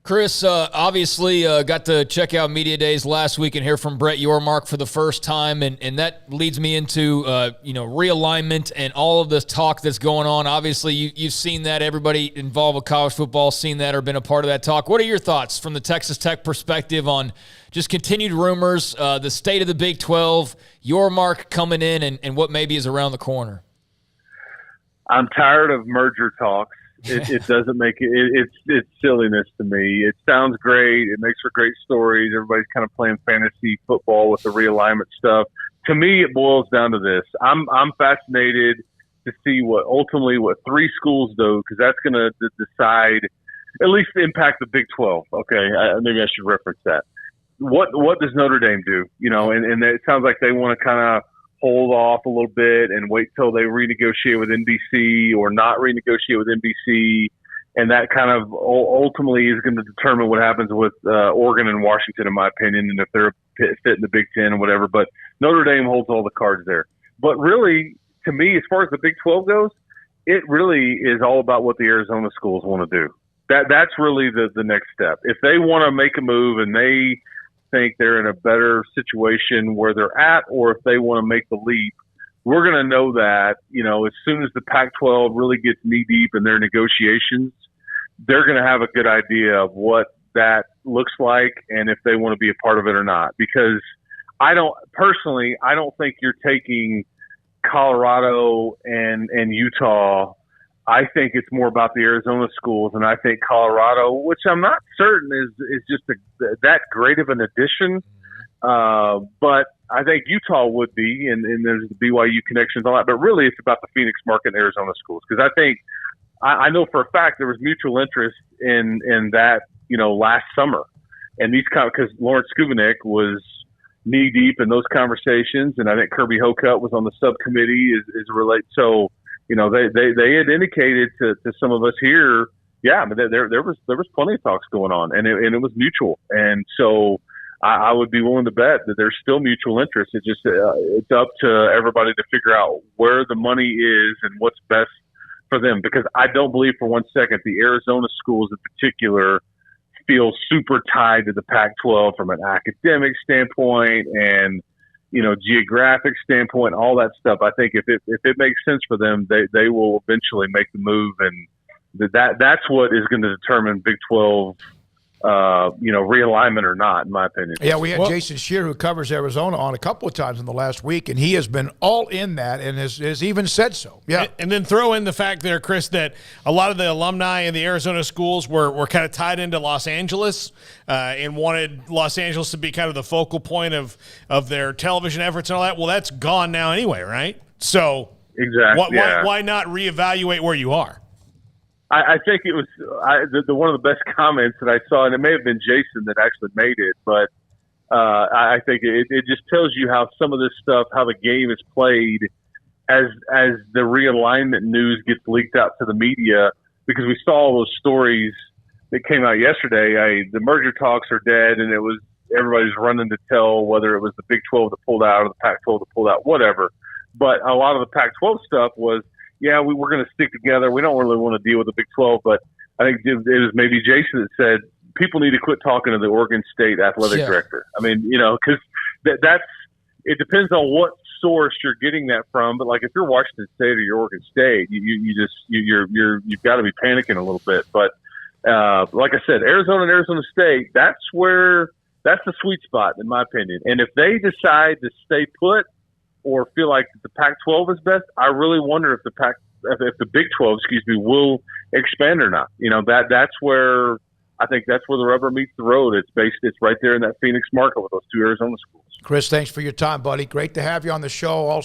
Chris, obviously got to check out Media Days last week and hear from Brett Yormark for the first time, and that leads me into realignment and all of this talk that's going on. Obviously, you've seen that. Everybody involved with college football has seen that or been a part of that talk. What are your thoughts from the Texas Tech perspective on just continued rumors, the state of the Big 12, Yormark coming in, and what maybe is around the corner? I'm tired of merger talks. It doesn't make it. It's silliness to me. It sounds great. It makes for great stories. Everybody's kind of playing fantasy football with the realignment stuff. To me, it boils down to this. I'm fascinated to see what three schools do, because that's going to decide, at least impact the Big 12. Okay, maybe I should reference that. What does Notre Dame do? And it sounds like they want to kind of hold off a little bit and wait till they renegotiate with NBC or not renegotiate with NBC. And that kind of ultimately is going to determine what happens with Oregon and Washington, in my opinion, and if they're fit in the Big Ten or whatever. But Notre Dame holds all the cards there. But really, to me, as far as the Big 12 goes, it really is all about what the Arizona schools want to do. That's really the next step. If they want to make a move and they think they're in a better situation where they're at, or if they want to make the leap, we're going to know that, as soon as the Pac-12 really gets knee deep in their negotiations, they're going to have a good idea of what that looks like and if they want to be a part of it or not. Because I don't think you're taking Colorado and Utah. I think it's more about the Arizona schools, and I think Colorado, which I'm not certain is just that great of an addition, but I think Utah would be, and there's the BYU connections, all that. But really, it's about the Phoenix market and Arizona schools, because I think I know for a fact there was mutual interest in that last summer, and because Lawrence Skubanek was knee deep in those conversations, and I think Kirby Hocutt was on the subcommittee is relate so. They had indicated to some of us here, but there was plenty of talks going on, and it was mutual. And so I would be willing to bet that there's still mutual interest. It's up to everybody to figure out where the money is and what's best for them. Because I don't believe for one second the Arizona schools in particular feel super tied to the Pac-12 from an academic standpoint and geographic standpoint, all that stuff. I think if it makes sense for them, they will eventually make the move, and that's what is going to determine Big 12, realignment or not, in my opinion. Yeah, we had Jason Shearer, who covers Arizona, on a couple of times in the last week, and he has been all in that and has even said so. Yeah, and then throw in the fact there, Chris, that a lot of the alumni in the Arizona schools were kind of tied into Los Angeles and wanted Los Angeles to be kind of the focal point of their television efforts and all that. Well, that's gone now anyway, right? So exactly, why not reevaluate where you are? I think it was one of the best comments that I saw, and it may have been Jason that actually made it, but I think it just tells you how some of this stuff, how the game is played as the realignment news gets leaked out to the media, because we saw all those stories that came out yesterday. The merger talks are dead, and everybody's running to tell whether it was the Big 12 that pulled out or the Pac-12 that pulled out, whatever. But a lot of the Pac-12 stuff was, we're going to stick together. We don't really want to deal with the Big 12, but I think it was maybe Jason that said people need to quit talking to the Oregon State athletic director. I mean, because it depends on what source you're getting that from. But like if you're Washington State or you're Oregon State, you've got to be panicking a little bit. But like I said, Arizona and Arizona State, that's the sweet spot in my opinion. And if they decide to stay put, or feel like the Pac-12 is best, I really wonder if the Big 12, will expand or not. That's where the rubber meets the road. It's right there in that Phoenix market with those two Arizona schools. Chris, thanks for your time, buddy. Great to have you on the show. Also